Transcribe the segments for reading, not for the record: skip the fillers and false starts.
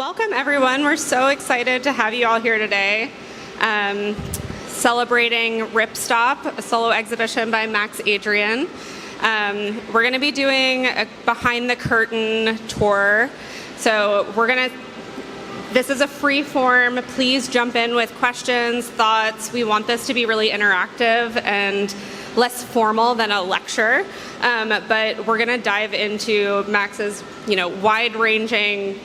Welcome, everyone. We're so excited to have you all here today. Celebrating RIPSTOP, a solo exhibition by Max Adrian. We're going to be doing a behind-the-curtain tour. So this is a free form. Please jump in with questions, thoughts. We want this to be really interactive and less formal than a lecture. But we're going to dive into Max's, wide-ranging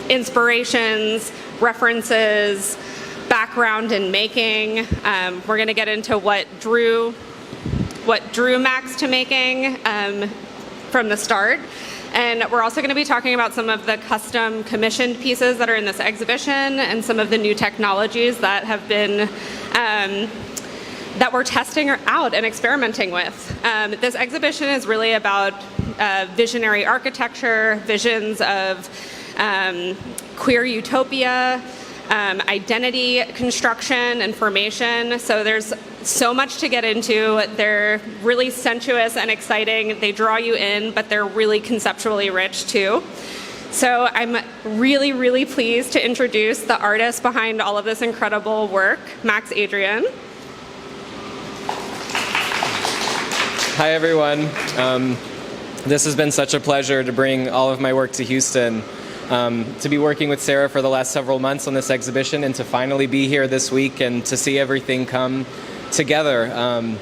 inspirations, references, background in making. We're going to get into what drew Max to making from the start. And we're also going to be talking about some of the custom commissioned pieces that are in this exhibition and some of the new technologies that have been that we're testing out and experimenting with. This exhibition is really about visionary architecture, visions of queer utopia, identity construction and formation. So there's so much to get into. They're really sensuous and exciting. They draw you in, but they're really conceptually rich too. So I'm really, really pleased to introduce the artist behind all of this incredible work, Max Adrian. Hi, everyone. This has been such a pleasure to bring all of my work to Houston. To be working with Sarah for the last several months on this exhibition and to finally be here this week and to see everything come together.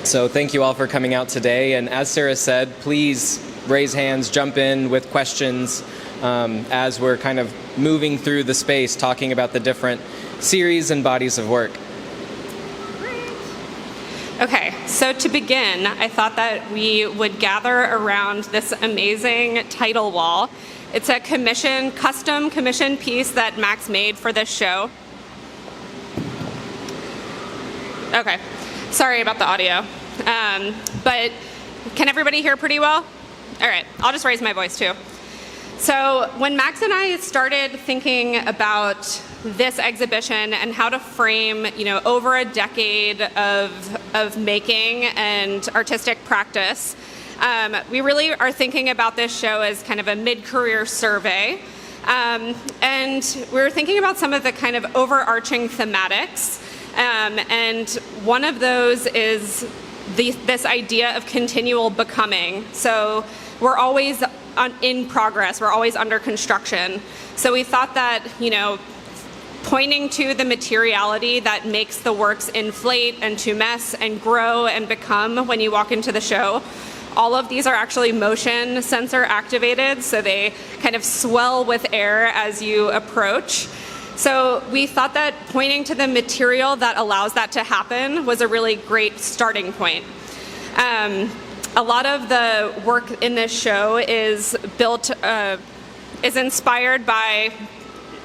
So thank you all for coming out today. And as Sarah said, please raise hands, jump in with questions as we're kind of moving through the space, talking about the different series and bodies of work. Okay, so to begin, I thought that we would gather around this amazing title wall. It's a custom commissioned piece that Max made for this show. Okay, sorry about the audio. But can everybody hear pretty well? All right, I'll just raise my voice too. So when Max and I started thinking about this exhibition and how to frame, over a decade of making and artistic practice, we really are thinking about this show as kind of a mid-career survey. And we're thinking about some of the kind of overarching thematics. And one of those is this idea of continual becoming. So we're always in progress. We're always under construction. So we thought that, pointing to the materiality that makes the works inflate and tumesce and grow and become when you walk into the show. All of these are actually motion sensor activated, so they kind of swell with air as you approach. So we thought that pointing to the material that allows that to happen was a really great starting point. A lot of the work in this show is inspired by,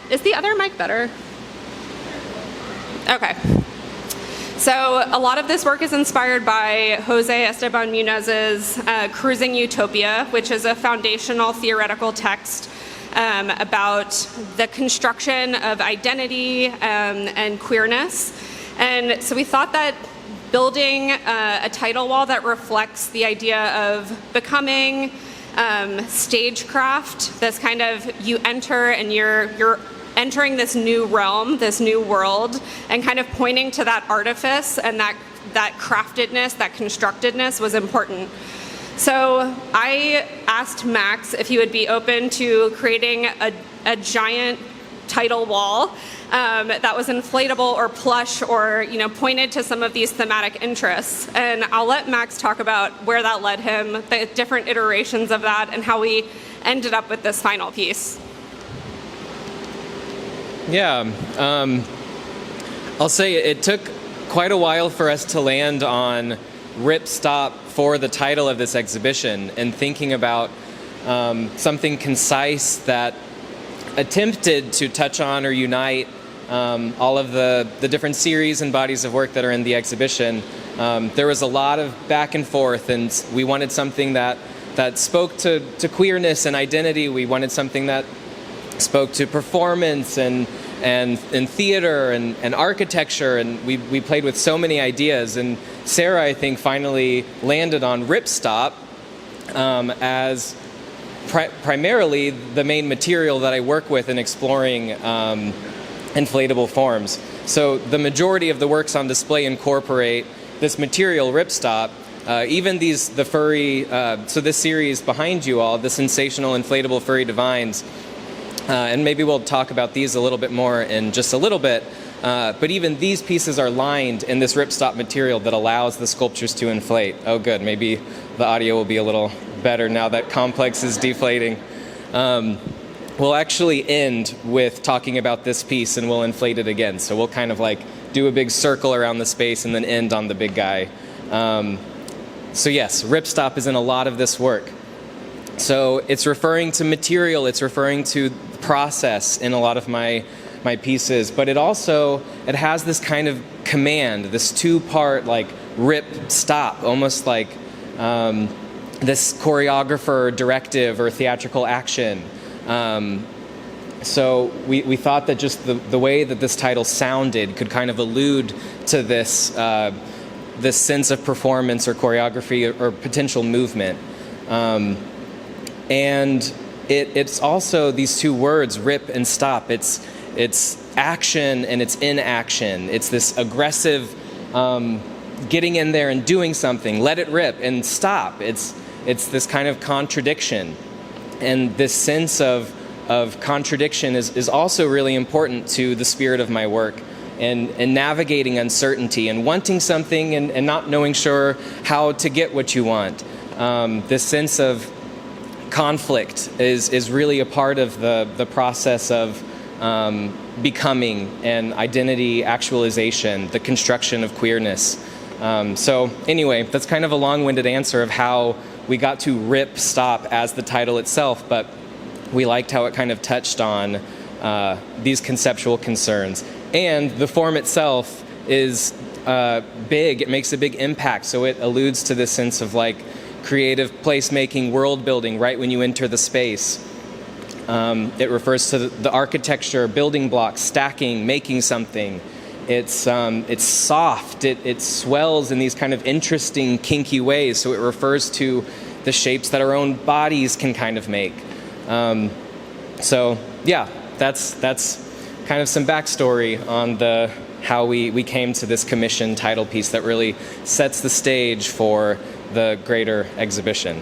is the other mic better? Okay. So a lot of this work is inspired by Jose Esteban Munez's Cruising Utopia, which is a foundational theoretical text about the construction of identity and queerness. And so we thought that building a title wall that reflects the idea of becoming stagecraft, this kind of you enter and you're entering this new realm, this new world, and kind of pointing to that artifice and that craftedness, that constructedness was important. So I asked Max if he would be open to creating a giant title wall that was inflatable or plush or pointed to some of these thematic interests. And I'll let Max talk about where that led him, the different iterations of that, and how we ended up with this final piece. Yeah, I'll say it took quite a while for us to land on RIPSTOP for the title of this exhibition and thinking about something concise that attempted to touch on or unite all of the different series and bodies of work that are in the exhibition. There was a lot of back and forth, and we wanted something that spoke to queerness and identity. We wanted something that spoke to performance and theater and architecture, and we played with so many ideas. And Sarah, I think, finally landed on RIPSTOP as primarily the main material that I work with in exploring inflatable forms. So the majority of the works on display incorporate this material, RIPSTOP. Even the furry, so this series behind you all, the sensational inflatable furry divines, and maybe we'll talk about these a little bit more in just a little bit, but even these pieces are lined in this RIPSTOP material that allows the sculptures to inflate. Oh good, maybe the audio will be a little better now that complex is deflating. We'll actually end with talking about this piece and we'll inflate it again. So we'll kind of like do a big circle around the space and then end on the big guy. So yes, RIPSTOP is in a lot of this work. So it's referring to material, it's referring to process in a lot of my pieces, but it has this kind of command, this two-part like rip, stop, almost like this choreographer directive or theatrical action. So we thought that just the way that this title sounded could kind of allude to this this sense of performance or choreography or potential movement. And it's also these two words, rip and stop. It's action and it's inaction. It's this aggressive getting in there and doing something, let it rip, and stop. It's this kind of contradiction. And this sense of contradiction is also really important to the spirit of my work and navigating uncertainty and wanting something and not knowing sure how to get what you want. This sense of conflict is really a part of the process of becoming and identity actualization, the construction of queerness. So anyway, that's kind of a long-winded answer of how we got to RIPSTOP as the title itself, but we liked how it kind of touched on these conceptual concerns. And the form itself is big, it makes a big impact, so it alludes to this sense of like creative placemaking, world building right when you enter the space. It refers to the architecture, building blocks, stacking, making something. It's soft, it swells in these kind of interesting, kinky ways, so it refers to the shapes that our own bodies can kind of make. So yeah, that's kind of some backstory on how we came to this commission title piece that really sets the stage for the greater exhibition.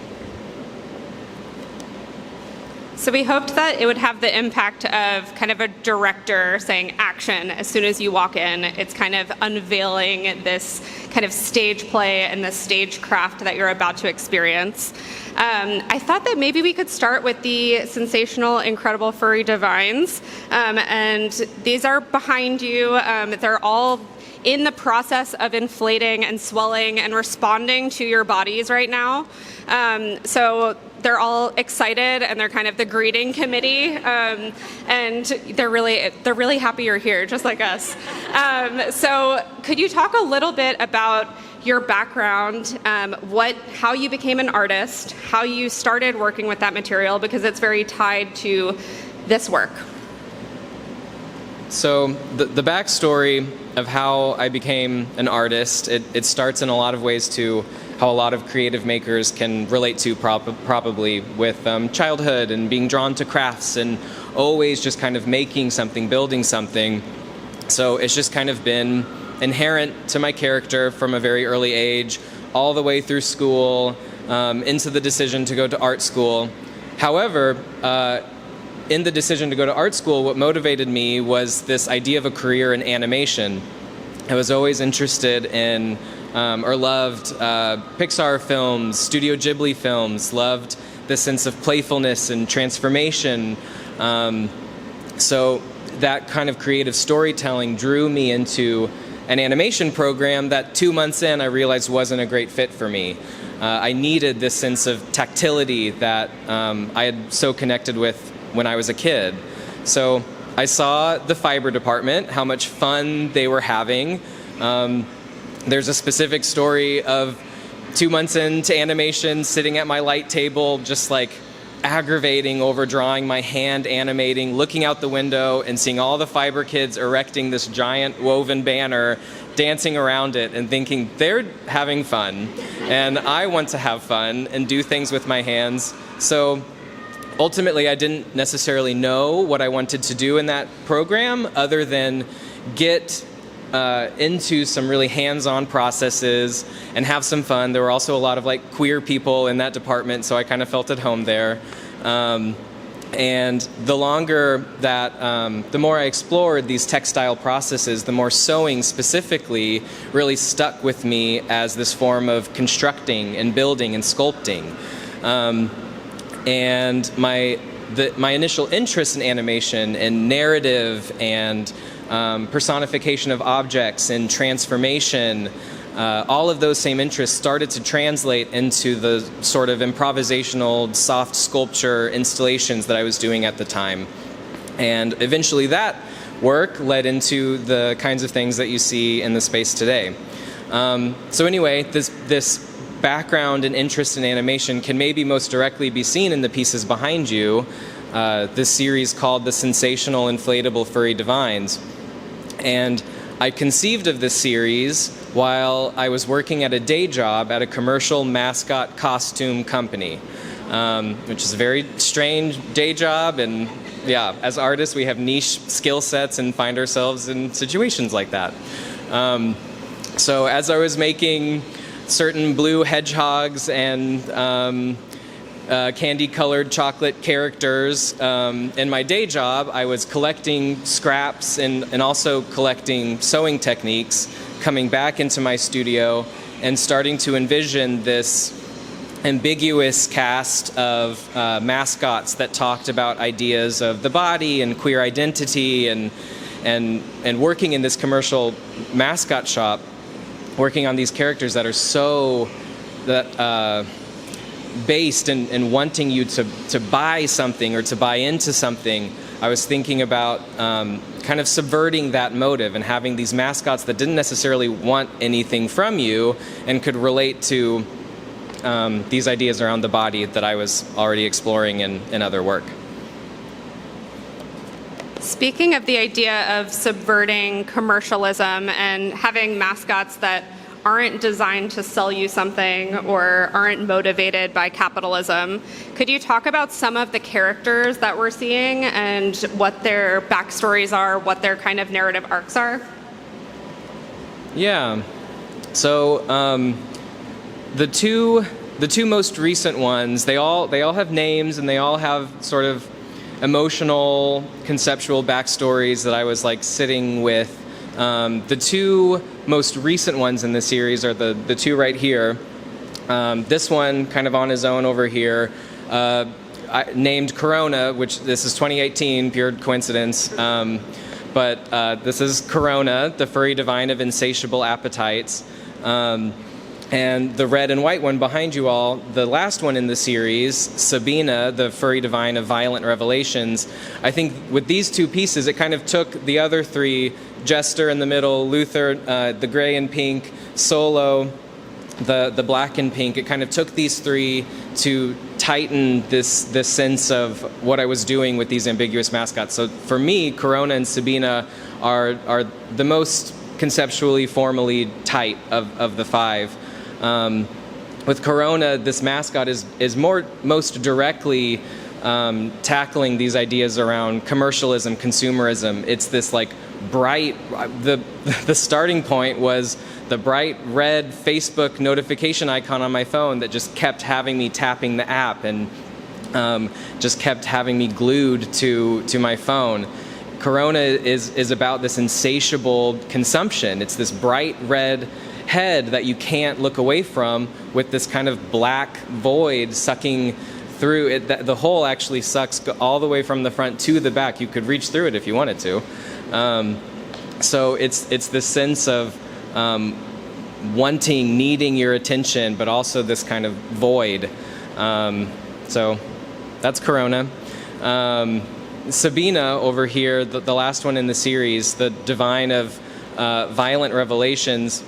So we hoped that it would have the impact of kind of a director saying action as soon as you walk in. It's kind of unveiling this kind of stage play and the stagecraft that you're about to experience. I thought that maybe we could start with the sensational, incredible furry divines. And these are behind you. They're all in the process of inflating and swelling and responding to your bodies right now. So they're all excited and they're kind of the greeting committee, and they're really happy you're here, just like us. So could you talk a little bit about your background, how you became an artist, how you started working with that material, because it's very tied to this work. So the backstory of how I became an artist, it starts in a lot of ways to how a lot of creative makers can relate to probably with childhood and being drawn to crafts and always just kind of making something, building something. So it's just kind of been inherent to my character from a very early age, all the way through school, into the decision to go to art school. However, in the decision to go to art school, what motivated me was this idea of a career in animation. I was always interested in or loved Pixar films, Studio Ghibli films, loved the sense of playfulness and transformation. So that kind of creative storytelling drew me into an animation program that 2 months in I realized wasn't a great fit for me. I needed this sense of tactility that I had so connected with when I was a kid. So I saw the fiber department, how much fun they were having. There's a specific story of 2 months into animation, sitting at my light table, just like aggravating over drawing, my hand animating, looking out the window and seeing all the fiber kids erecting this giant woven banner, dancing around it and thinking they're having fun and I want to have fun and do things with my hands. So ultimately, I didn't necessarily know what I wanted to do in that program other than get into some really hands-on processes and have some fun. There were also a lot of like queer people in that department, so I kind of felt at home there. And the longer that, the more I explored these textile processes, the more sewing specifically really stuck with me as this form of constructing and building and sculpting. And my initial interest in animation and narrative and personification of objects and transformation, all of those same interests started to translate into the sort of improvisational, soft sculpture installations that I was doing at the time. And eventually that work led into the kinds of things that you see in the space today. So anyway, this background and interest in animation can maybe most directly be seen in the pieces behind you, this series called The Sensational Inflatable Furry Divines. And I conceived of this series while I was working at a day job at a commercial mascot costume company, which is a very strange day job. And yeah, as artists, we have niche skill sets and find ourselves in situations like that. So as I was making certain blue hedgehogs and candy-colored chocolate characters in my day job, I was collecting scraps and also collecting sewing techniques, coming back into my studio and starting to envision this ambiguous cast of mascots that talked about ideas of the body and queer identity, and working in this commercial mascot shop, working on these characters that are so based in wanting you to buy something or to buy into something. I was thinking about kind of subverting that motive and having these mascots that didn't necessarily want anything from you and could relate to these ideas around the body that I was already exploring in other work. Speaking of the idea of subverting commercialism and having mascots that aren't designed to sell you something or aren't motivated by capitalism, could you talk about some of the characters that we're seeing and what their backstories are, what their kind of narrative arcs are? Yeah. So the two most recent ones, they all have names and they all have sort of emotional, conceptual backstories that I was like sitting with. The two most recent ones in the series are the two right here. This one, kind of on his own over here, named Corona, which this is 2018, pure coincidence. But this is Corona, the furry divine of insatiable appetites. And the red and white one behind you all, the last one in the series, Sabina, the furry divine of violent revelations. I think with these two pieces, it kind of took the other three, Jester in the middle, Luther, the gray and pink, Solo, the black and pink. It kind of took these three to tighten this sense of what I was doing with these ambiguous mascots. So for me, Corona and Sabina are the most conceptually, formally tight of the five. With Corona, this mascot is most directly tackling these ideas around commercialism, consumerism. It's this like bright, the starting point was the bright red Facebook notification icon on my phone that just kept having me tapping the app and just kept having me glued to my phone. Corona is about this insatiable consumption. It's this bright red head that you can't look away from with this kind of black void sucking through it. The hole actually sucks all the way from the front to the back. You could reach through it if you wanted to. So it's this sense of wanting, needing your attention, but also this kind of void. So that's Corona. Sabina over here, the last one in the series, the divine of violent revelations,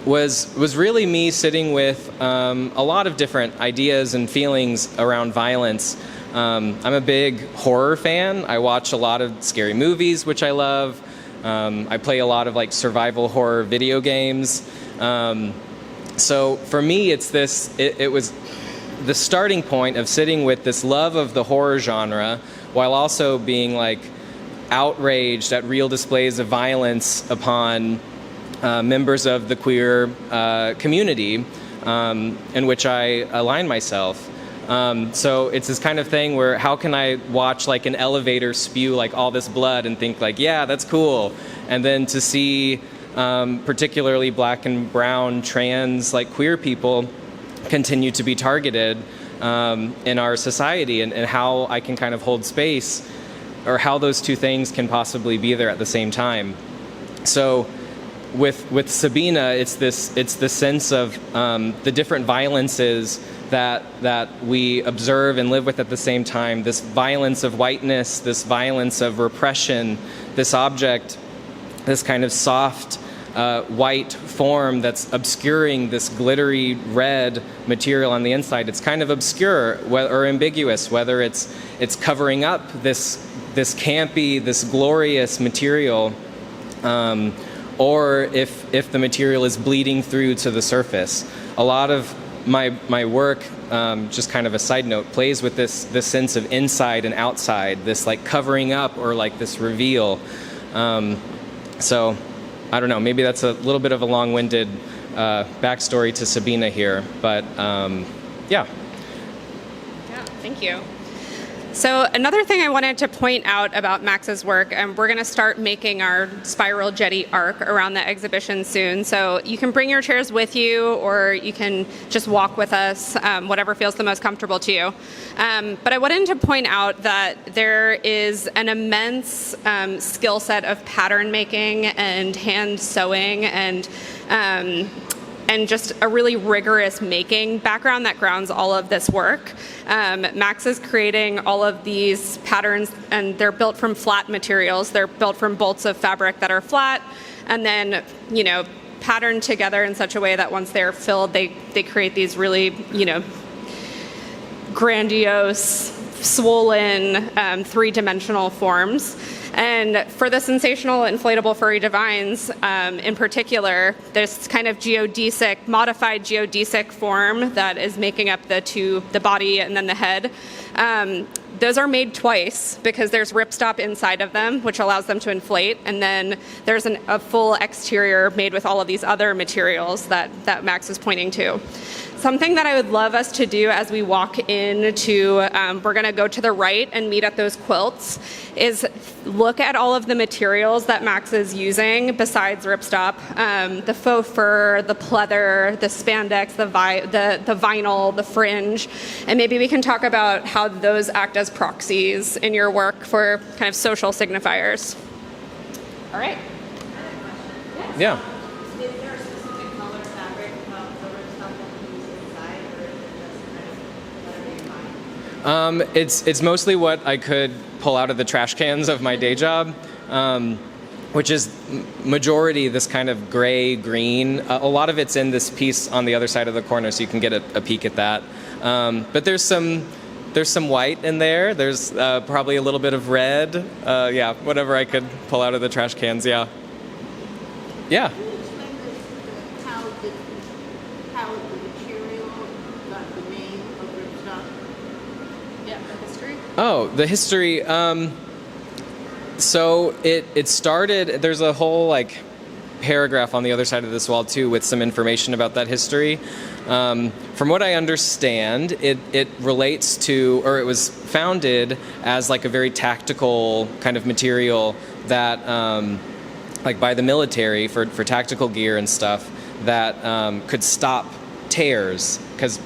was really me sitting with a lot of different ideas and feelings around violence. I'm a big horror fan. I watch a lot of scary movies, which I love. I play a lot of like survival horror video games. So for me, it's this. It was the starting point of sitting with this love of the horror genre while also being like outraged at real displays of violence upon members of the queer community in which I align myself. So it's this kind of thing where how can I watch like an elevator spew like all this blood and think like, yeah, that's cool. And then to see particularly black and brown, trans, like queer people continue to be targeted in our society, and how I can kind of hold space, or how those two things can possibly be there at the same time. So with Sabina, it's the sense of the different violences that we observe and live with at the same time. This violence of whiteness, this violence of repression, this object, this kind of soft white form that's obscuring this glittery red material on the inside. It's kind of obscure or ambiguous, whether it's covering up this campy, this glorious material, or if the material is bleeding through to the surface. A lot of my work, just kind of a side note, plays with this sense of inside and outside, this like covering up or like this reveal. So I don't know, maybe that's a little bit of a long-winded backstory to Sabina here, but yeah. Yeah, thank you. So another thing I wanted to point out about Max's work, and we're going to start making our spiral jetty arc around the exhibition soon. So you can bring your chairs with you, or you can just walk with us, whatever feels the most comfortable to you. But I wanted to point out that there is an immense skill set of pattern making and hand sewing and just a really rigorous making background that grounds all of this work. Max is creating all of these patterns, and they're built from flat materials. They're built from bolts of fabric that are flat, and then, patterned together in such a way that once they're filled, they create these really, grandiose, swollen, three-dimensional forms. And for the sensational inflatable furry divines, in particular, this kind of modified geodesic form that is making up the body and then the head. Those are made twice because there's RIPSTOP inside of them, which allows them to inflate, and then there's a full exterior made with all of these other materials that Max is pointing to. Something that I would love us to do as we walk into, we're going to go to the right and meet at those quilts, is look at all of the materials that Max is using besides RIPSTOP, the faux fur, the pleather, the spandex, the vinyl, the fringe, and maybe we can talk about how those act as proxies in your work for kind of social signifiers. All right. Yeah. It's mostly what I could pull out of the trash cans of my day job, which is majority this kind of gray green. A lot of it's in this piece on the other side of the corner, so you can get a peek at that. But there's some white in there. There's probably a little bit of red. Yeah, whatever I could pull out of the trash cans. Yeah. Yeah. Can you explain how the material got the name of RIPSTOP? Yeah, the history. Oh, the history. So it started. There's a whole paragraph on the other side of this wall too, with some information about that history. From what I understand, it relates to, or it was founded as a very tactical kind of material that, by the military for tactical gear and stuff that could stop tears, because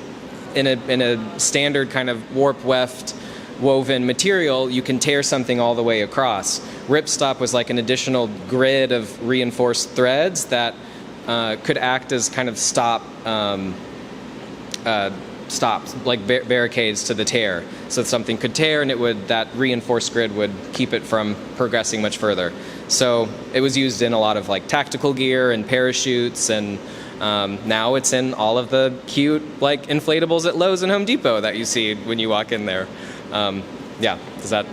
in a standard kind of warp weft woven material, you can tear something all the way across. RIPSTOP was like an additional grid of reinforced threads that could act as kind of stops, like barricades to the tear. So that something could tear, and that reinforced grid would keep it from progressing much further. So it was used in a lot of tactical gear and parachutes, and now it's in all of the cute inflatables at Lowe's and Home Depot that you see when you walk in there. Yeah, does that?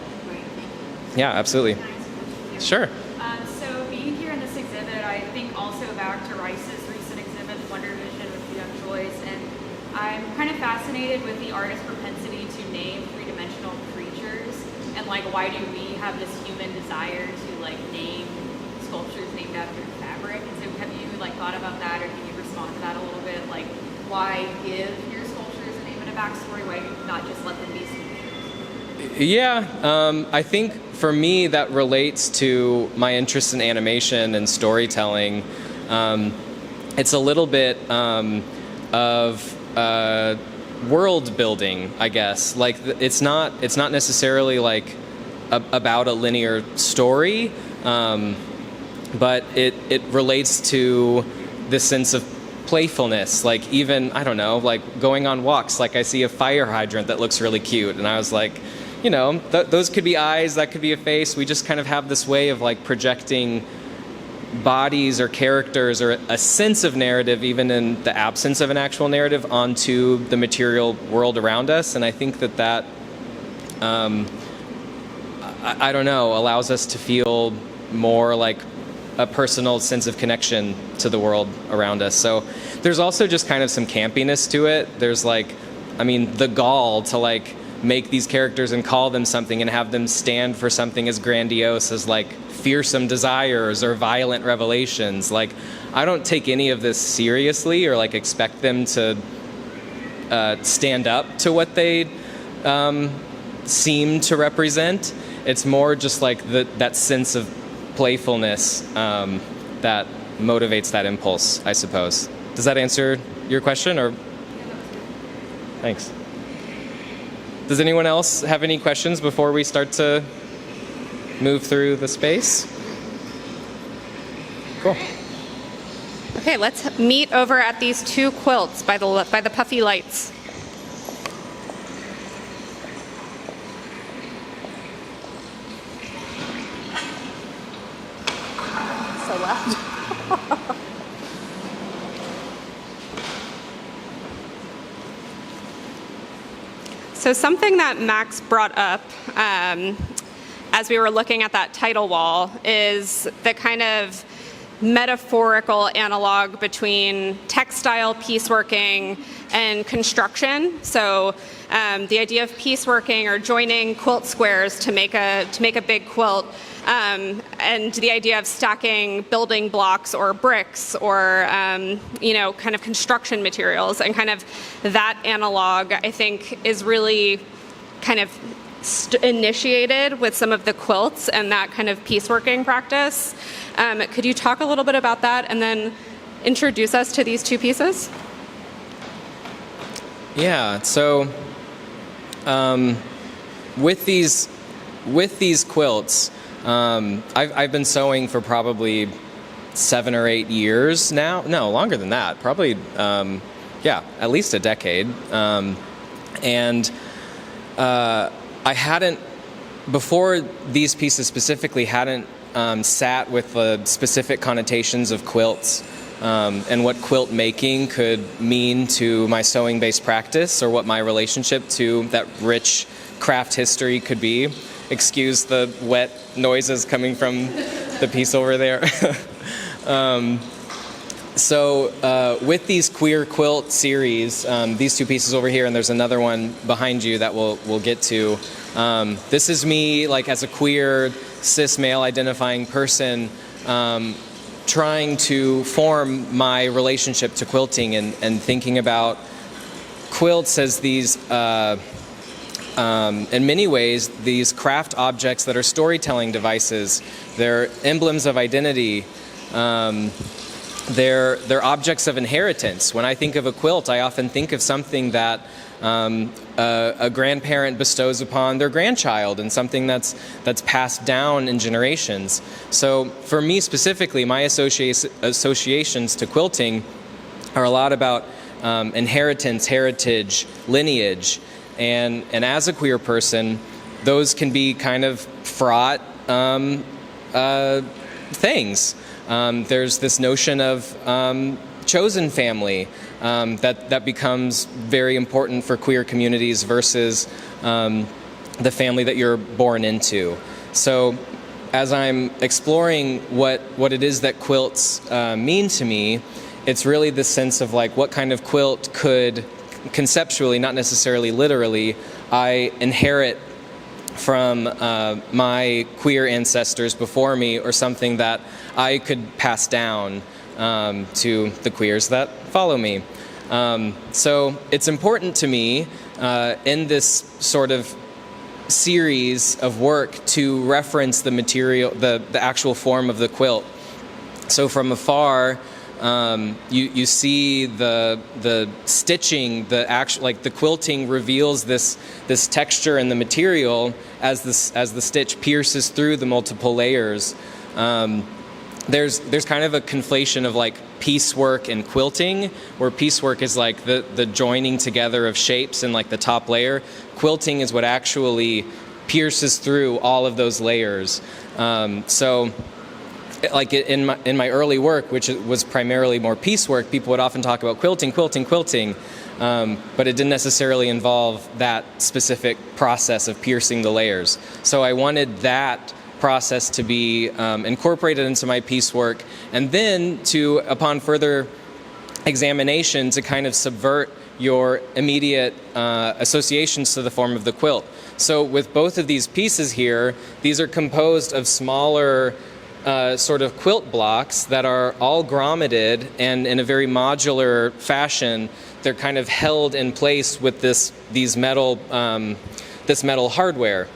Yeah, absolutely. Sure. So being here in this exhibit, I think also back to Rice's recent exhibit, Wonder Vision with Young Joyce, and I'm kind of fascinated with the artist's propensity to name three-dimensional creatures, and like why do we have this human desire to like name sculptures named after fabric? And so have you like thought about that, or can you respond to that a little bit? Like why give your sculptures a name and a backstory? Why not just let them be sculptures? Yeah, I think for me that relates to my interest in animation and storytelling. It's a little bit of world building, I guess. Like it's not necessarily like about a linear story, but it relates to this sense of playfulness. Like even, I don't know, like going on walks, like I see a fire hydrant that looks really cute, and I was like, you know, those could be eyes, that could be a face. We just kind of have this way of like projecting bodies or characters or a sense of narrative, even in the absence of an actual narrative, onto the material world around us. And I think that I don't know, allows us to feel more like a personal sense of connection to the world around us. So there's also just kind of some campiness to it. There's like, I mean, the gall to like make these characters and call them something and have them stand for something as grandiose as like fearsome desires or violent revelations. Like, I don't take any of this seriously or like expect them to stand up to what they seem to represent. It's more just like that sense of playfulness that motivates that impulse, I suppose. Does that answer your question? Or thanks. Does anyone else have any questions before we start to move through the space? Cool. Okay, let's meet over at these two quilts by the puffy lights. So loud. So something that Max brought up as we were looking at that title wall is the kind of metaphorical analog between textile pieceworking and construction. So the idea of pieceworking or joining quilt squares to make a big quilt, and the idea of stacking building blocks or bricks or kind of construction materials, and kind of that analog, I think, is really kind of initiated with some of the quilts and that kind of pieceworking practice. Could you talk a little bit about that and then introduce us to these two pieces? Yeah, so with these quilts, I've been sewing for probably 7 or 8 years now. No, longer than that. Probably, at least a decade. I hadn't, before these pieces specifically, hadn't sat with the specific connotations of quilts and what quilt making could mean to my sewing-based practice, or what my relationship to that rich craft history could be. Excuse the wet noises coming from the piece over there. So with these queer quilt series, these two pieces over here, and there's another one behind you that we'll get to. This is me, like, as a queer cis male identifying person, trying to form my relationship to quilting and thinking about quilts as these, in many ways, these craft objects that are storytelling devices. They're emblems of identity. They're objects of inheritance. When I think of a quilt, I often think of something that a grandparent bestows upon their grandchild, and something that's passed down in generations. So for me specifically, my associations to quilting are a lot about inheritance, heritage, lineage, and as a queer person, those can be kind of fraught things. There's this notion of chosen family that becomes very important for queer communities versus the family that you're born into. So as I'm exploring what it is that quilts mean to me, it's really the sense of like what kind of quilt could conceptually, not necessarily literally, I inherit from my queer ancestors before me, or something that I could pass down to the queers that follow me. So it's important to me in this sort of series of work to reference the material, the actual form of the quilt. So from afar, you see the stitching, the actual, like the quilting reveals this texture in the material as the stitch pierces through the multiple layers. There's kind of a conflation of like piecework and quilting, where piecework is like the joining together of shapes in like the top layer. Quilting is what actually pierces through all of those layers. So like in my early work, which was primarily more piecework, people would often talk about quilting, but it didn't necessarily involve that specific process of piercing the layers. So I wanted that process to be incorporated into my piecework, and then to, upon further examination, to kind of subvert your immediate associations to the form of the quilt. So with both of these pieces here, these are composed of smaller sort of quilt blocks that are all grommeted, and in a very modular fashion, they're kind of held in place with this metal hardware.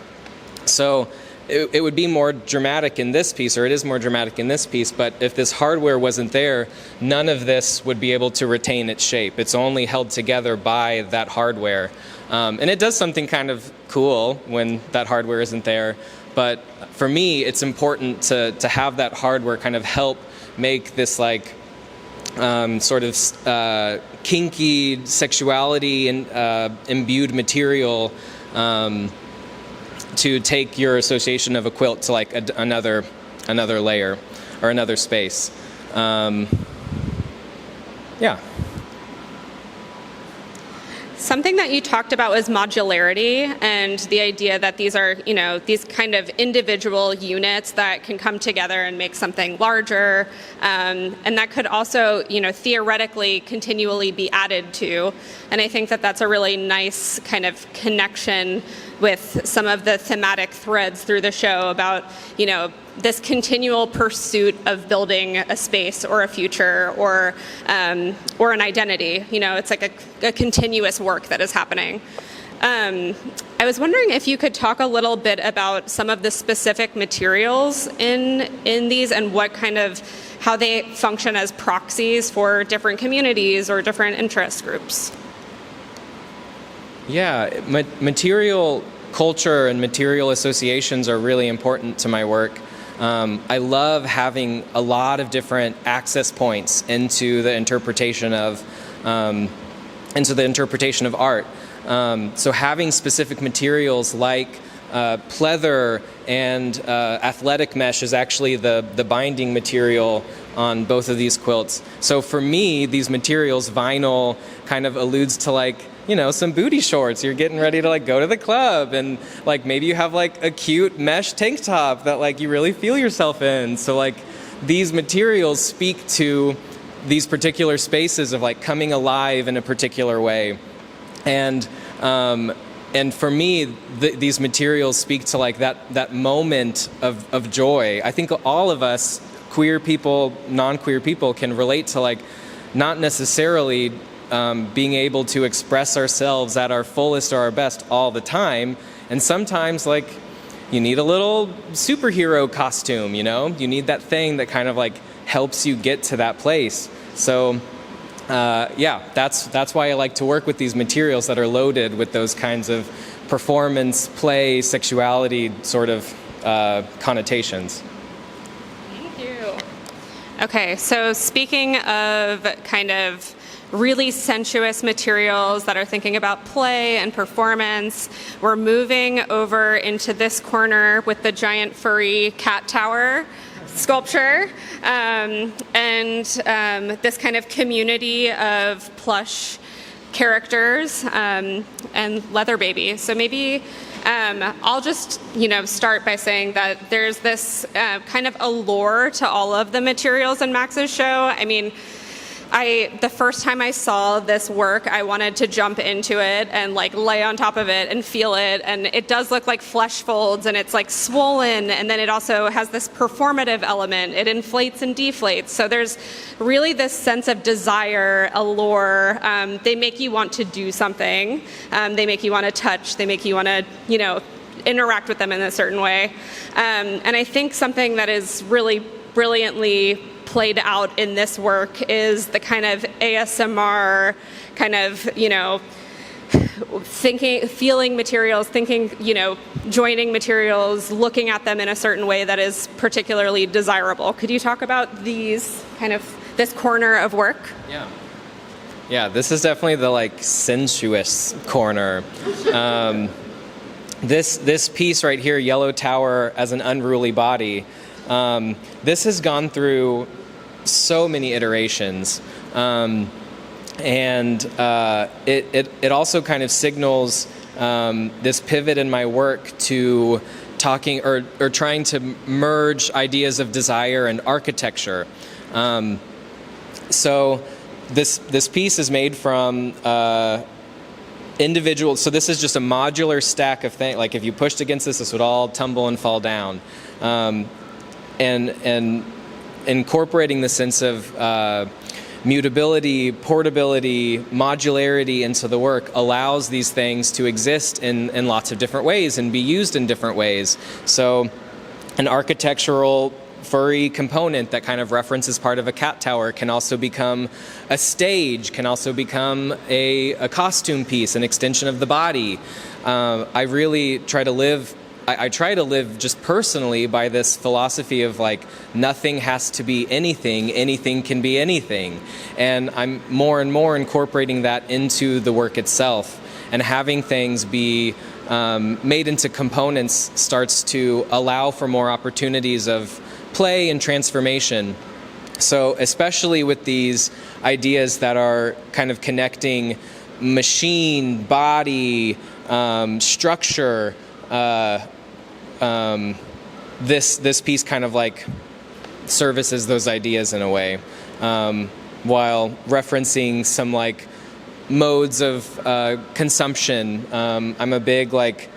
So it would be more dramatic in this piece, or it is more dramatic in this piece, but if this hardware wasn't there, none of this would be able to retain its shape. It's only held together by that hardware. And it does something kind of cool when that hardware isn't there. But for me, it's important to have that hardware kind of help make this like sort of kinky sexuality and imbued material to take your association of a quilt to like another layer or another space. Yeah. Something that you talked about was modularity, and the idea that these are, these kind of individual units that can come together and make something larger, and that could also, theoretically continually be added to. And I think that that's a really nice kind of connection with some of the thematic threads through the show about, this continual pursuit of building a space or a future or an identity. It's like a continuous work that is happening. I was wondering if you could talk a little bit about some of the specific materials in these, and what kind of, how they function as proxies for different communities or different interest groups. Yeah, material culture and material associations are really important to my work. I love having a lot of different access points into the interpretation of art. So having specific materials like pleather and athletic mesh is actually the binding material on both of these quilts. So for me, these materials, vinyl kind of alludes to like, some booty shorts. You're getting ready to like go to the club, and like maybe you have like a cute mesh tank top that like you really feel yourself in. So like these materials speak to these particular spaces of like coming alive in a particular way. And for me, these materials speak to like that moment of joy. I think all of us, queer people, non-queer people, can relate to like not necessarily being able to express ourselves at our fullest or our best all the time. And sometimes like you need a little superhero costume, you need that thing that kind of like helps you get to that place. So that's why I like to work with these materials that are loaded with those kinds of performance, play, sexuality sort of connotations. Thank you. Okay, so speaking of kind of really sensuous materials that are thinking about play and performance, we're moving over into this corner with the giant furry cat tower sculpture, and this kind of community of plush characters and leather baby. So maybe I'll just start by saying that there's this kind of allure to all of the materials in Max's show. I mean, the first time I saw this work, I wanted to jump into it and like lay on top of it and feel it. And it does look like flesh folds, and it's like swollen. And then it also has this performative element. It inflates and deflates. So there's really this sense of desire, allure. They make you want to do something. They make you want to touch. They make you want to, interact with them in a certain way. And I think something that is really brilliantly played out in this work is the kind of ASMR kind of, feeling materials, joining materials, looking at them in a certain way that is particularly desirable. Could you talk about this corner of work? Yeah, this is definitely the like sensuous corner. This piece right here, Yellow Tower as an unruly body, this has gone through so many iterations, and it also kind of signals this pivot in my work to talking or trying to merge ideas of desire and architecture. So this piece is made from individual. So this is just a modular stack of things. Like if you pushed against this would all tumble and fall down. And incorporating the sense of mutability, portability, modularity into the work allows these things to exist in lots of different ways and be used in different ways. So an architectural furry component that kind of references part of a cat tower can also become a stage, can also become a costume piece, an extension of the body. I really try to live just personally by this philosophy of like nothing has to be anything, anything can be anything. And I'm more and more incorporating that into the work itself, and having things be made into components starts to allow for more opportunities of play and transformation. So especially with these ideas that are kind of connecting machine, body, structure, this piece kind of like services those ideas in a way, while referencing some like modes of consumption. I'm a big like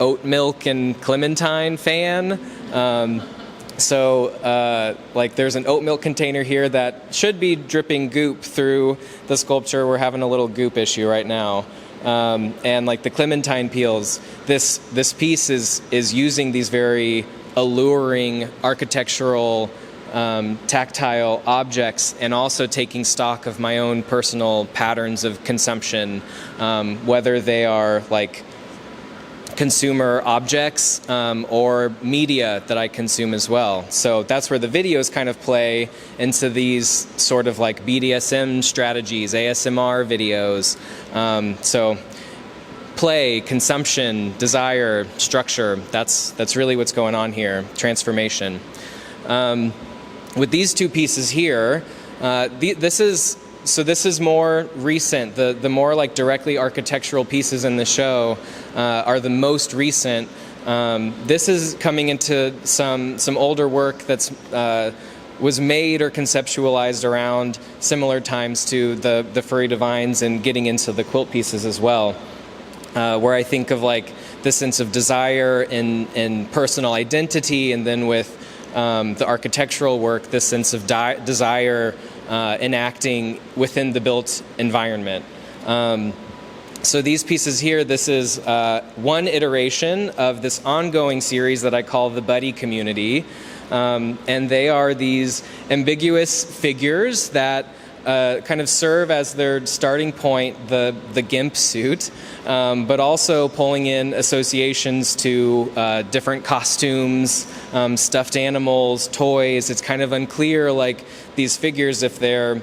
oat milk and clementine fan. So like there's an oat milk container here that should be dripping goop through the sculpture. We're having a little goop issue right now. And like the clementine peels, this piece is using these very alluring architectural tactile objects, and also taking stock of my own personal patterns of consumption, whether they are like consumer objects or media that I consume as well. So that's where the videos kind of play into these sort of like BDSM strategies, ASMR videos. So play, consumption, desire, structure, that's really what's going on here, transformation. With these two pieces here, this is more recent. The more like directly architectural pieces in the show are the most recent. This is coming into some older work that's was made or conceptualized around similar times to the Furry Divines, and getting into the quilt pieces as well, where I think of like the sense of desire and personal identity, and then with the architectural work, this sense of desire enacting within the built environment. So these pieces here, this is one iteration of this ongoing series that I call the Buddy Community. And they are these ambiguous figures that kind of serve as their starting point, the GIMP suit, but also pulling in associations to different costumes, stuffed animals, toys. It's kind of unclear, like these figures, if they're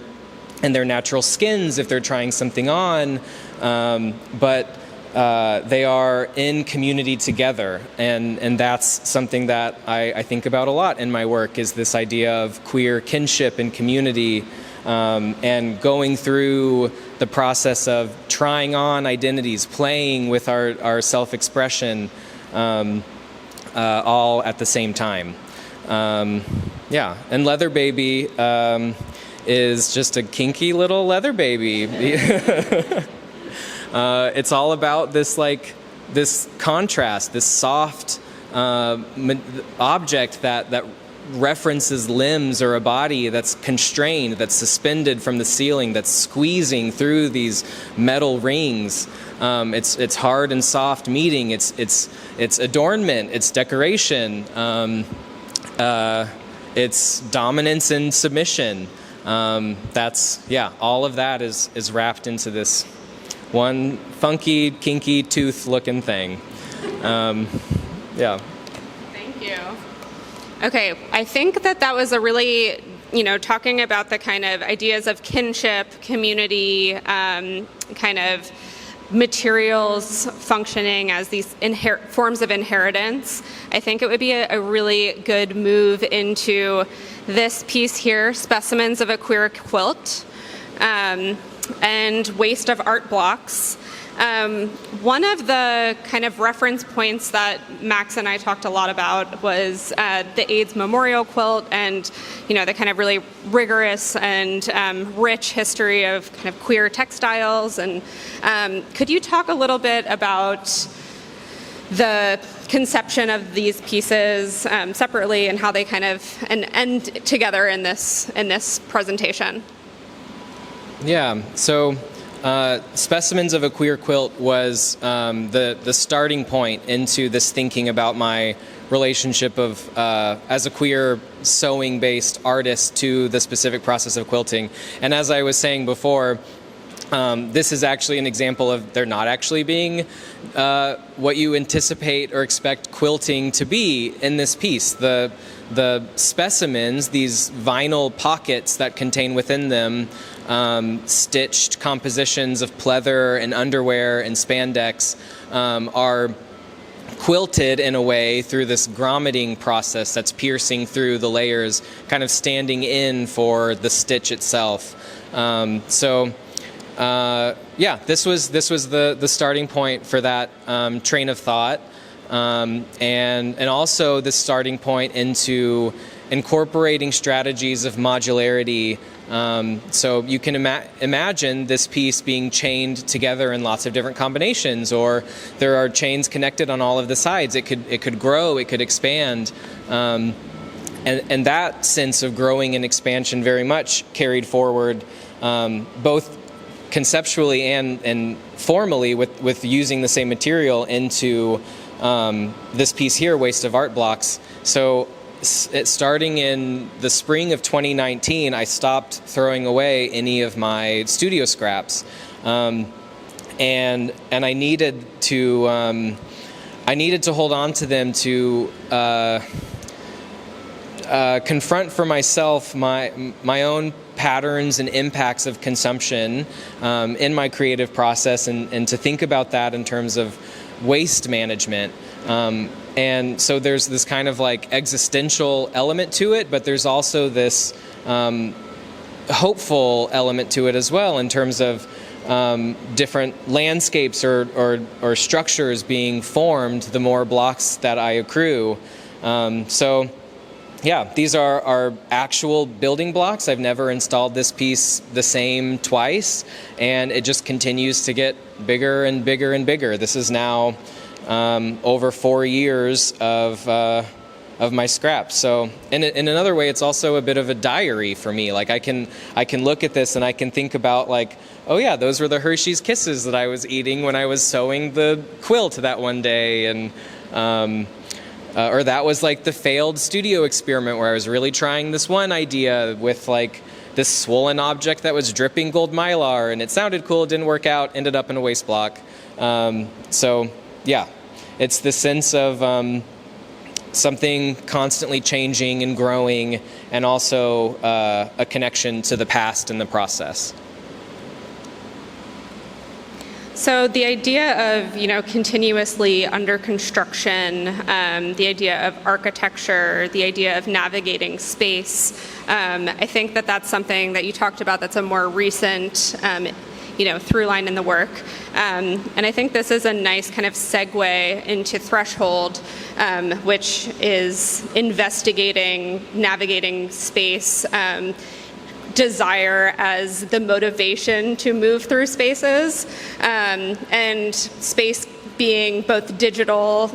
in their natural skins, if they're trying something on, but they are in community together, and that's something that I think about a lot in my work, is this idea of queer kinship and community, and going through the process of trying on identities, playing with our self-expression, all at the same time. Yeah, and Leather Baby is just a kinky little leather baby. It's all about this this contrast, this soft object that references limbs or a body that's constrained, that's suspended from the ceiling, that's squeezing through these metal rings. It's hard and soft meeting. It's adornment. It's decoration. It's dominance and submission. All of that is wrapped into this one funky, kinky, tooth-looking thing. Yeah. Thank you. Okay, I think that was a really, talking about the kind of ideas of kinship, community, kind of materials functioning as these forms of inheritance. I think it would be a really good move into this piece here, Specimens of a Queer Quilt, and Waste of Art Blocks. One of the kind of reference points that Max and I talked a lot about was the AIDS memorial quilt and, the kind of really rigorous and rich history of kind of queer textiles. And could you talk a little bit about the conception of these pieces separately and how they kind of end together in this presentation? Yeah. So. Specimens of a Queer Quilt was the starting point into this thinking about my relationship of as a queer sewing-based artist to the specific process of quilting. And as I was saying before, this is actually an example of there not actually being what you anticipate or expect quilting to be in this piece. The specimens, these vinyl pockets that contain within them stitched compositions of pleather and underwear and spandex, are quilted in a way through this grommeting process that's piercing through the layers, kind of standing in for the stitch itself. This was the starting point for that train of thought, and also the starting point into incorporating strategies of modularity. So you can imagine this piece being chained together in lots of different combinations, or there are chains connected on all of the sides. It could grow, it could expand, and that sense of growing and expansion very much carried forward, both conceptually and formally with using the same material into this piece here, Waste of Art Blocks. So starting in the spring of 2019, I stopped throwing away any of my studio scraps, and I needed to hold on to them to confront for myself my own patterns and impacts of consumption in my creative process, and to think about that in terms of waste management. And so there's this kind of like existential element to it, but there's also this hopeful element to it as well, in terms of different landscapes or structures being formed the more blocks that I accrue. These are actual building blocks. I've never installed this piece the same twice, and it just continues to get bigger and bigger and bigger. This is now over 4 years of my scraps. So in another way, it's also a bit of a diary for me. Like I can look at this and I can think about like, oh yeah, those were the Hershey's Kisses that I was eating when I was sewing the quilt that one day, and or that was like the failed studio experiment where I was really trying this one idea with like this swollen object that was dripping gold mylar, and it sounded cool, it didn't work out, ended up in a waste block. It's the sense of something constantly changing and growing, and also a connection to the past in the process. So the idea of, continuously under construction, the idea of architecture, the idea of navigating space, I think that's something that you talked about that's a more recent, through line in the work. And I think this is a nice kind of segue into Threshold, which is investigating, navigating space, desire as the motivation to move through spaces, and space being both digital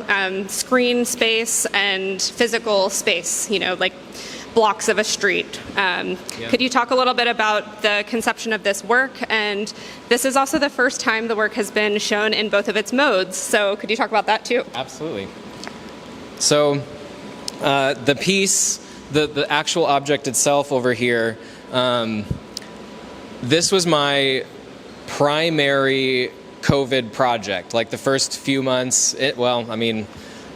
screen space and physical space, like blocks of a street. Could you talk a little bit about the conception of this work? And this is also the first time the work has been shown in both of its modes. So could you talk about that too? Absolutely. So the piece, the actual object itself over here, this was my primary COVID project. Like the first few months,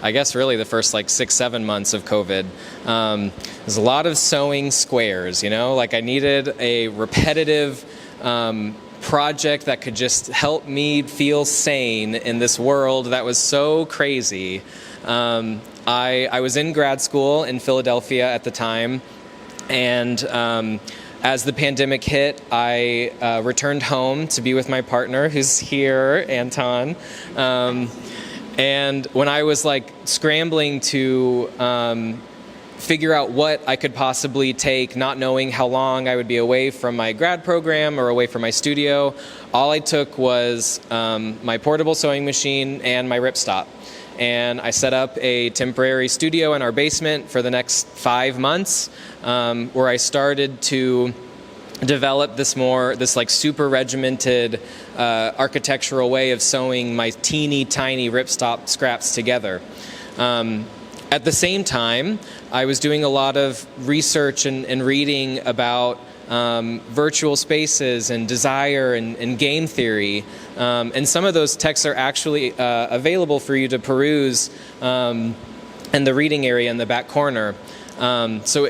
I guess really the first 6-7 months of COVID. There's a lot of sewing squares, like I needed a repetitive project that could just help me feel sane in this world that was so crazy. I was in grad school in Philadelphia at the time, and as the pandemic hit, I returned home to be with my partner, who's here, Anton. And when I was scrambling to figure out what I could possibly take, not knowing how long I would be away from my grad program or away from my studio, all I took was my portable sewing machine and my RIPSTOP. And I set up a temporary studio in our basement for the next 5 months, where I started to develop this super regimented architectural way of sewing my teeny tiny RIPSTOP scraps together. At the same time, I was doing a lot of research and reading about virtual spaces and desire and game theory. And some of those texts are actually available for you to peruse in the reading area in the back corner. So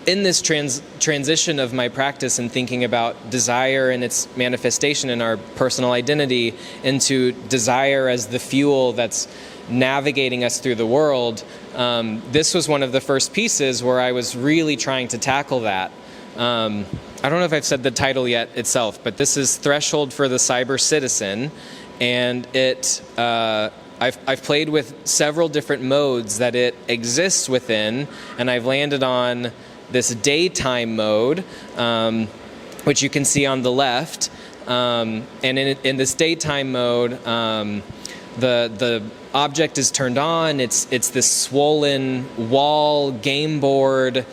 in this transition of my practice and thinking about desire and its manifestation in our personal identity into desire as the fuel that's navigating us through the world, this was one of the first pieces where I was really trying to tackle that. I don't know if I've said the title yet itself, but this is Threshold for the Cyber Citizen, and I've played with several different modes that it exists within, and I've landed on this daytime mode, which you can see on the left. And in this daytime mode, the object is turned on. It's this swollen wall game board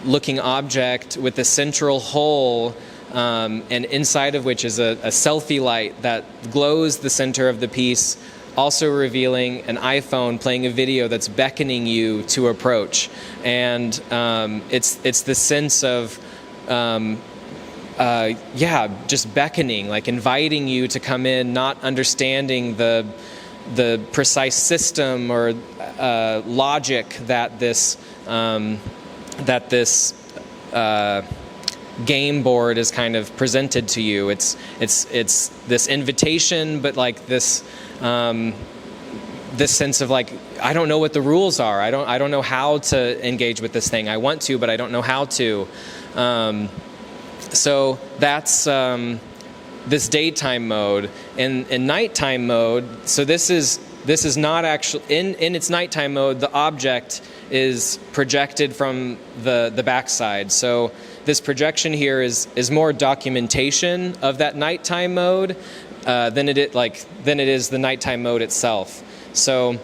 looking object with a central hole, and inside of which is a selfie light that glows the center of the piece, also revealing an iPhone playing a video that's beckoning you to approach. And it's the sense of just beckoning, inviting you to come in, not understanding the precise system or logic that this game board is kind of presented to you. It's this invitation, but this sense of I don't know what the rules are. I don't know how to engage with this thing. I want to, but I don't know how to. So that's this daytime mode. In nighttime mode, so this is not actually in its nighttime mode. The object is projected from the backside. So this projection here is more documentation of that nighttime mode than it is the nighttime mode itself. So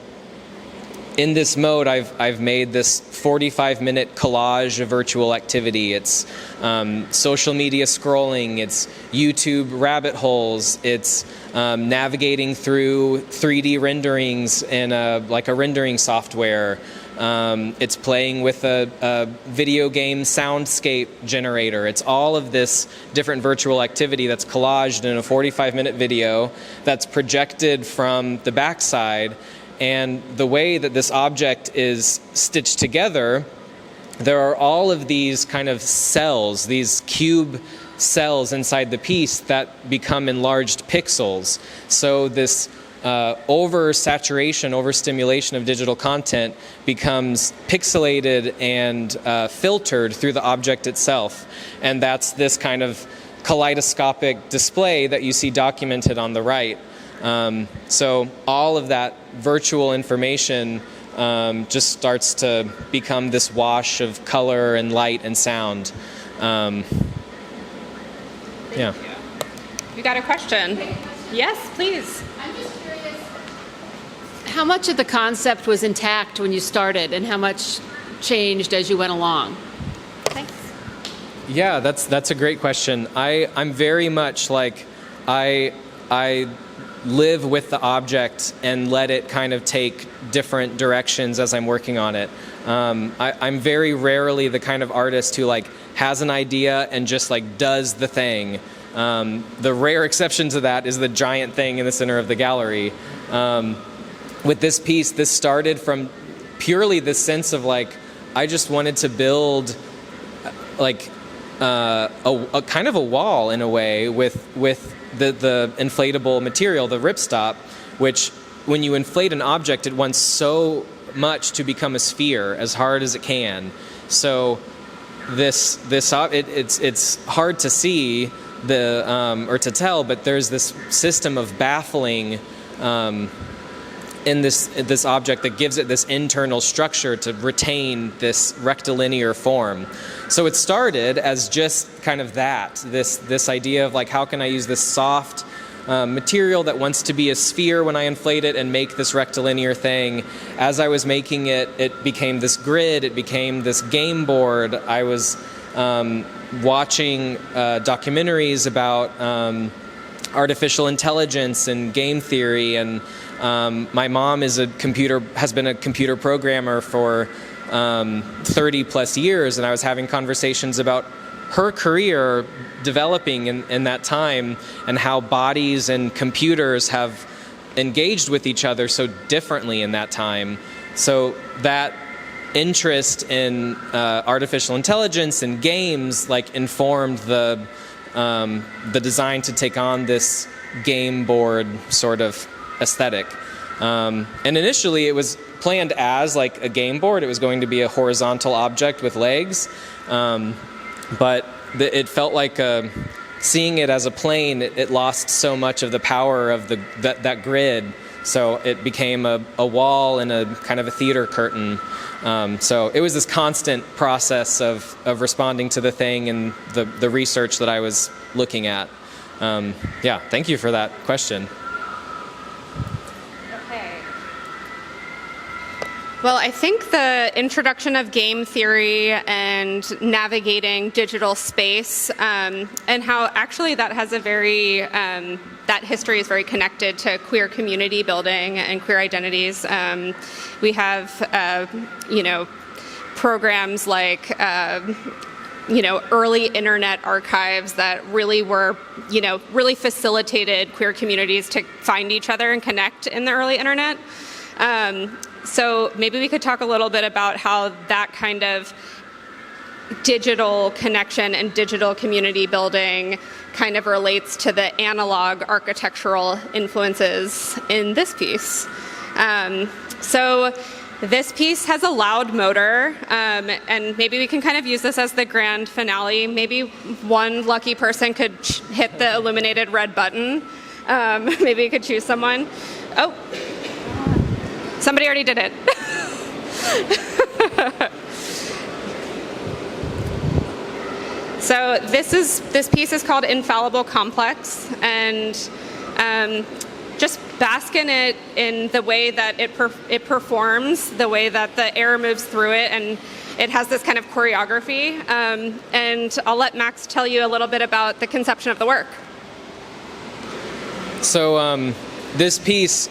in this mode, I've made this 45-minute collage of virtual activity. It's social media scrolling. It's YouTube rabbit holes. It's navigating through 3D renderings in a rendering software. It's playing with a video game soundscape generator. It's all of this different virtual activity that's collaged in a 45-minute video that's projected from the backside. And the way that this object is stitched together, there are all of these kind of cells, these cube cells inside the piece that become enlarged pixels. So this oversaturation, overstimulation of digital content becomes pixelated and filtered through the object itself. And that's this kind of kaleidoscopic display that you see documented on the right. So all of that virtual information just starts to become this wash of color and light and sound. Yeah. You got a question? Yes, please. I'm just curious, how much of the concept was intact when you started and how much changed as you went along? Thanks. Yeah, that's a great question. I'm very much like I live with the object and let it kind of take different directions as I'm working on it. I'm very rarely the kind of artist who like has an idea and just like does the thing. The rare exception to that is the giant thing in the center of the gallery. With this piece, this started from purely this sense of like, I just wanted to build like a kind of a wall in a way with the inflatable material, the RIPSTOP, which when you inflate an object, it wants so much to become a sphere as hard as it can. So it's hard to see or to tell, but there's this system of baffling in this object that gives it this internal structure to retain this rectilinear form. So it started as just kind of this idea of like, how can I use this soft material that wants to be a sphere when I inflate it and make this rectilinear thing. As I was making it, it became this grid, it became this game board. I was watching documentaries about artificial intelligence and game theory, and my mom has been a computer programmer for 30 plus years, and I was having conversations about her career developing in that time and how bodies and computers have engaged with each other so differently in that time. So that interest in artificial intelligence and games like informed the design to take on this game board sort of aesthetic. And initially it was planned as like a game board. It was going to be a horizontal object with legs. But it felt like seeing it as a plane, it lost so much of the power of that grid. So it became a wall and a kind of a theater curtain. So it was this constant process of responding to the thing and the research that I was looking at. Yeah, thank you for that question. Well, I think the introduction of game theory and navigating digital space, and how actually that has that history is very connected to queer community building and queer identities. We have, programs like, early internet archives that really were, really facilitated queer communities to find each other and connect in the early internet. So maybe we could talk a little bit about how that kind of digital connection and digital community building kind of relates to the analog architectural influences in this piece. So this piece has a loud motor, and maybe we can kind of use this as the grand finale. Maybe one lucky person could hit the illuminated red button. Maybe you could choose someone. Oh. Somebody already did it. So this piece is called Infallible Complex, and just bask in it in the way that it performs, the way that the air moves through it, and it has this kind of choreography. And I'll let Max tell you a little bit about the conception of the work. So this piece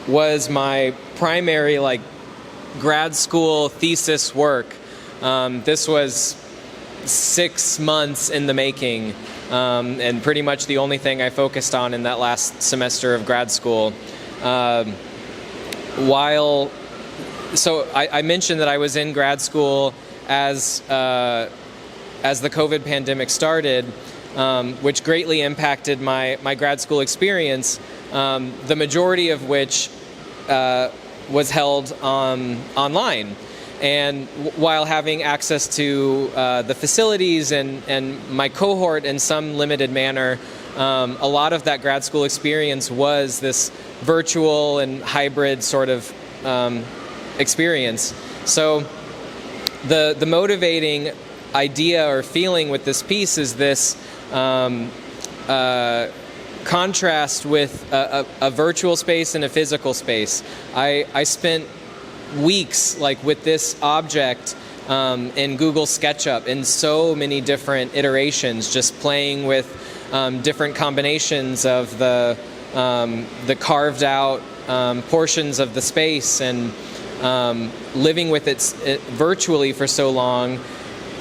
was my primary grad school thesis work. This was 6 months in the making, and pretty much the only thing I focused on in that last semester of grad school. I mentioned that I was in grad school as the COVID pandemic started, which greatly impacted my grad school experience, the majority of which was held online. And while having access to the facilities and my cohort in some limited manner, a lot of that grad school experience was this virtual and hybrid sort of experience. So the motivating idea or feeling with this piece is this contrast with a virtual space and a physical space. I spent weeks like with this object in Google SketchUp in so many different iterations, just playing with different combinations of the carved out portions of the space, and living with it virtually for so long,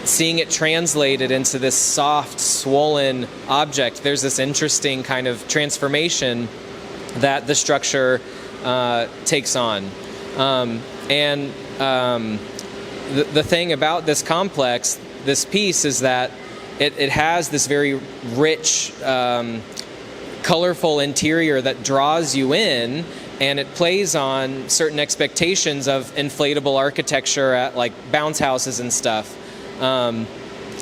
seeing it translated into this soft, swollen object. There's this interesting kind of transformation that the structure takes on. The thing about this complex, this piece, is that it has this very rich, colorful interior that draws you in, and it plays on certain expectations of inflatable architecture at like bounce houses and stuff.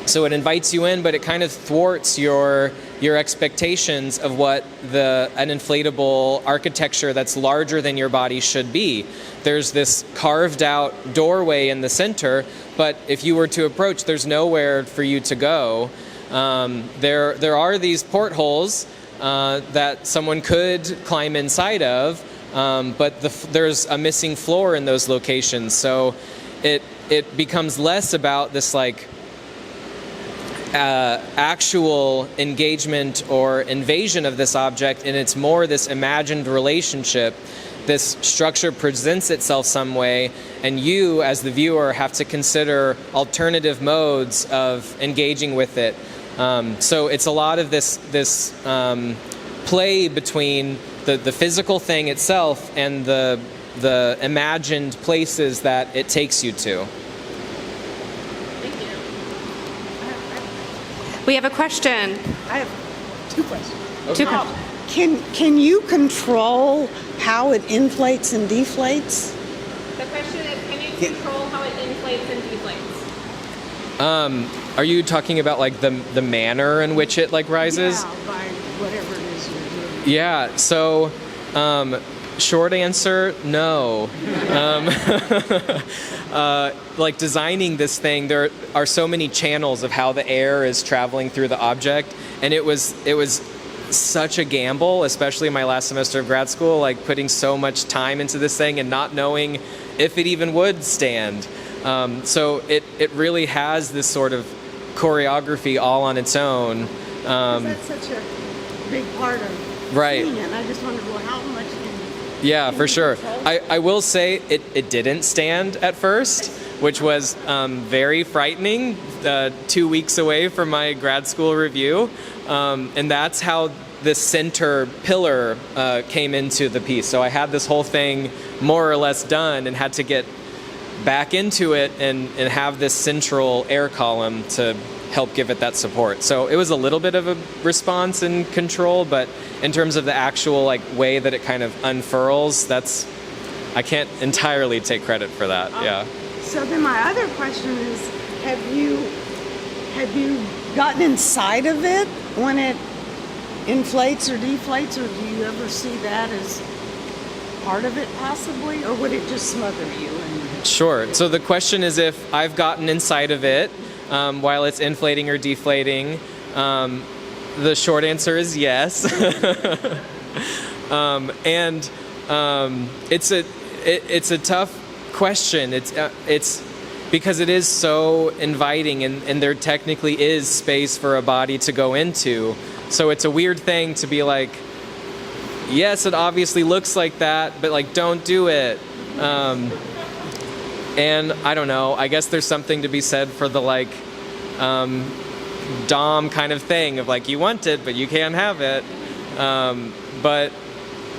So it invites you in, but it kind of thwarts your expectations of what an inflatable architecture that's larger than your body should be. There's this carved out doorway in the center, but if you were to approach, there's nowhere for you to go. There are these portholes that someone could climb inside of, but there's a missing floor in those locations. So it becomes less about this like actual engagement or invasion of this object, and it's more this imagined relationship. This structure presents itself some way, and you as the viewer have to consider alternative modes of engaging with it. So it's a lot of this play between the physical thing itself and the imagined places that it takes you to. We have a question. I have two questions. Two questions. Can you control how it inflates and deflates? The question is, can you control how it inflates and deflates? Are you talking about like the manner in which it like rises? Yeah, by whatever it is you're doing. Yeah. So, short answer, no. Like designing this thing, there are so many channels of how the air is traveling through the object, and it was such a gamble, especially in my last semester of grad school, like putting so much time into this thing and not knowing if it even would stand. So it really has this sort of choreography all on its own. That's such a big part of right. seeing it. I just wondered, well, how much can Yeah, can for you sure. control? I will say it didn't stand at first, which was very frightening, 2 weeks away from my grad school review. And that's how this center pillar came into the piece. So I had this whole thing more or less done and had to get back into it and have this central air column to help give it that support. So it was a little bit of a response and control, but in terms of the actual like way that it kind of unfurls, I can't entirely take credit for that. Yeah. So then my other question is, have you gotten inside of it when it inflates or deflates, or do you ever see that as part of it possibly, or would it just smother you? Sure. So the question is if I've gotten inside of it while it's inflating or deflating. The short answer is yes. It's a tough question. It's because it is so inviting, and there technically is space for a body to go into. So it's a weird thing to be like, yes, it obviously looks like that, but like, don't do it. And I don't know, I guess there's something to be said for the like Dom kind of thing of like, you want it, but you can't have it. But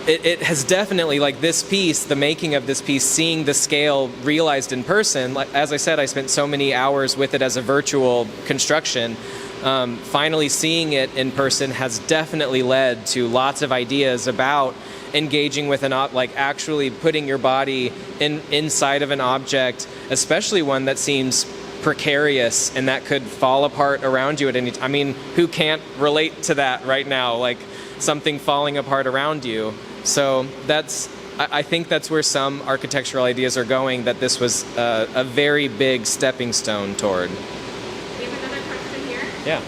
it has definitely, like this piece, the making of this piece, seeing the scale realized in person, like, as I said, I spent so many hours with it as a virtual construction. Finally seeing it in person has definitely led to lots of ideas about engaging with like actually putting your body inside of an object, especially one that seems precarious and that could fall apart around you at any time. I mean, who can't relate to that right now? Like something falling apart around you. So I think that's where some architectural ideas are going, that this was a very big stepping stone toward. We Yeah.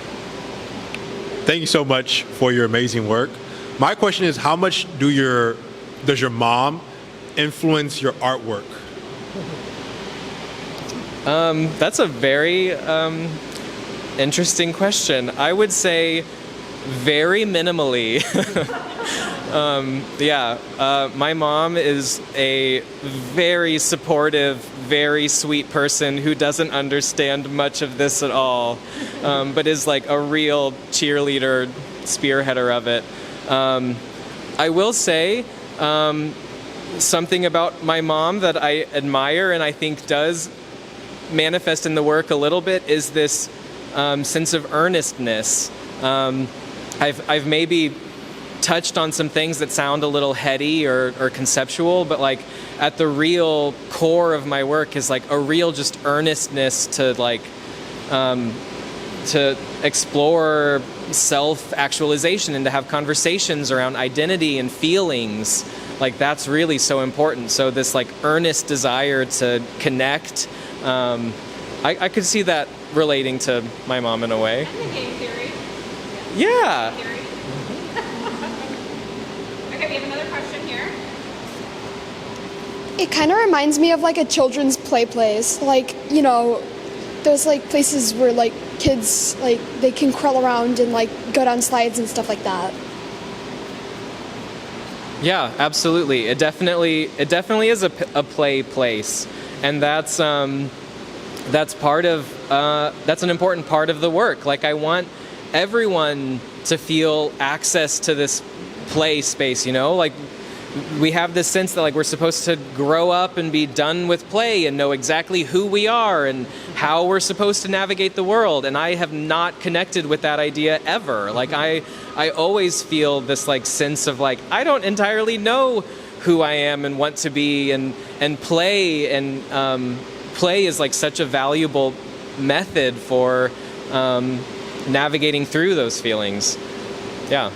Thank you so much for your amazing work. My question is, how much does your mom influence your artwork? That's a very interesting question. I would say very minimally. My mom is a very supportive, very sweet person who doesn't understand much of this at all, but is like a real cheerleader, spearheader of it. I will say something about my mom that I admire and I think does manifest in the work a little bit is this sense of earnestness. I've maybe touched on some things that sound a little heady or conceptual, but like at the real core of my work is like a real just earnestness to like to explore self-actualization and to have conversations around identity and feelings. Like that's really so important. So this like earnest desire to connect, I could see that relating to my mom in a way. And the game theory. Yeah. Theory. Okay, we have another question here. It kind of reminds me of like a children's place. Like, you know, those like places where like kids like they can crawl around and like go down slides and stuff like that. Yeah, absolutely. It definitely is a play place, and that's part of that's an important part of the work. Like I want everyone to feel access to this play space. You know, like we have this sense that like we're supposed to grow up and be done with play and know exactly who we are and how we're supposed to navigate the world. And I have not connected with that idea ever. Like I always feel this like sense of like I don't entirely know who I am and want to be, and play is like such a valuable method for navigating through those feelings. Yeah.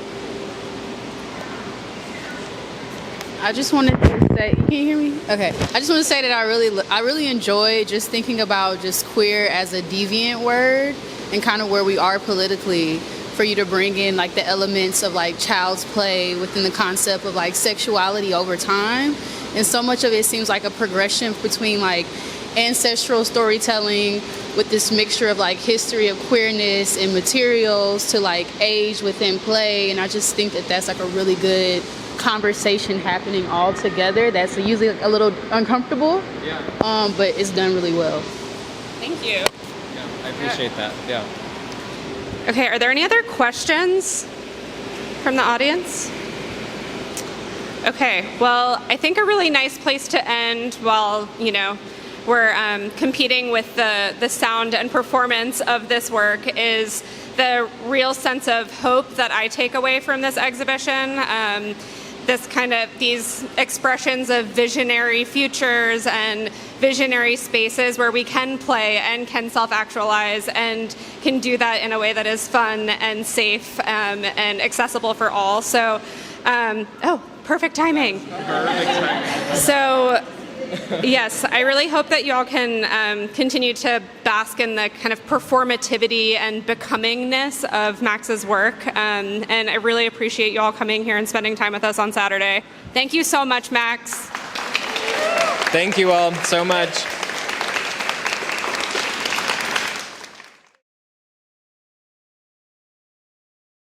I just wanted to say, can you hear me? Okay. I just want to say that I really enjoy just thinking about just queer as a deviant word and kind of where we are politically, for you to bring in like the elements of like child's play within the concept of like sexuality over time. And so much of it seems like a progression between like ancestral storytelling with this mixture of like history of queerness and materials to like age within play. And I just think that that's like a really good conversation happening all together that's usually like a little uncomfortable, but it's done really well. Thank you. Yeah, I appreciate that. Yeah. Okay, are there any other questions from the audience? Okay, well, I think a really nice place to end while, you know, we're competing with the sound and performance of this work is the real sense of hope that I take away from this exhibition. These expressions of visionary futures and visionary spaces where we can play and can self-actualize and can do that in a way that is fun and safe and accessible for all. So, perfect timing. So, yes, I really hope that you all can continue to bask in the kind of performativity and becomingness of Max's work. And I really appreciate you all coming here and spending time with us on Saturday. Thank you so much, Max. Thank you all so much.